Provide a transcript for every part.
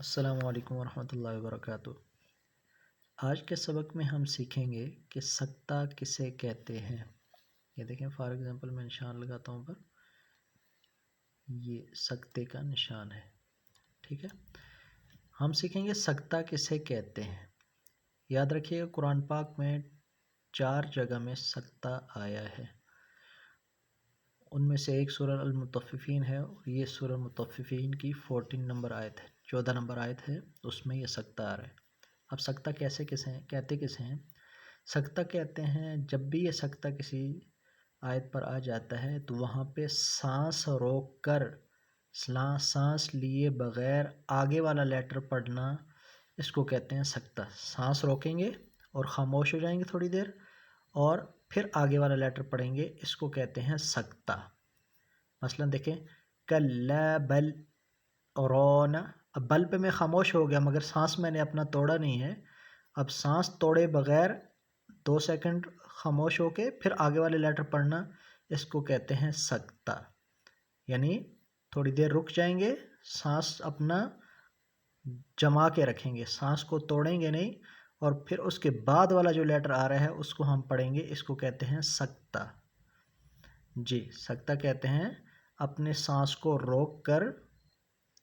السلام علیکم ورحمۃ اللہ وبرکاتہ۔ آج کے سبق میں ہم سیکھیں گے کہ سکتہ کسے کہتے ہیں۔ یہ دیکھیں، فار ایگزامپل میں نشان لگاتا ہوں پر، یہ سکتے کا نشان ہے، ٹھیک ہے۔ ہم سیکھیں گے سکتہ کسے کہتے ہیں۔ یاد رکھیے گا قرآن پاک میں 4 جگہ میں سکتہ آیا ہے، ان میں سے ایک سورہ المطففین ہے، اور یہ سورہ المطففین کی 14 نمبر آیت ہے، 14 نمبر آیت ہے، اس میں یہ سکتہ آ رہا ہے۔ اب سکتہ کہتے کسے ہیں؟ سکتہ کہتے ہیں جب بھی یہ سکتہ کسی آیت پر آ جاتا ہے تو وہاں پہ سانس روک کر، سانس لیے بغیر آگے والا لیٹر پڑھنا، اس کو کہتے ہیں سکتہ۔ سانس روکیں گے اور خاموش ہو جائیں گے تھوڑی دیر، اور پھر آگے والا لیٹر پڑھیں گے، اس کو کہتے ہیں سکتہ۔ مثلا دیکھیں، کلا بل رون، اب بل پہ میں خاموش ہو گیا مگر سانس میں نے اپنا توڑا نہیں ہے، اب سانس توڑے بغیر 2 سیکنڈ خاموش ہو کے پھر آگے والے لیٹر پڑھنا، اس کو کہتے ہیں سکتہ۔ یعنی تھوڑی دیر رک جائیں گے، سانس اپنا جما کے رکھیں گے، سانس کو توڑیں گے نہیں، اور پھر اس کے بعد والا جو لیٹر آ رہا ہے اس کو ہم پڑھیں گے، اس کو کہتے ہیں سکتہ۔ جی، سکتہ کہتے ہیں اپنے سانس کو روک کر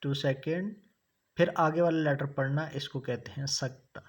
2 سیکنڈ پھر آگے والا لیٹر پڑھنا، اس کو کہتے ہیں سکتہ۔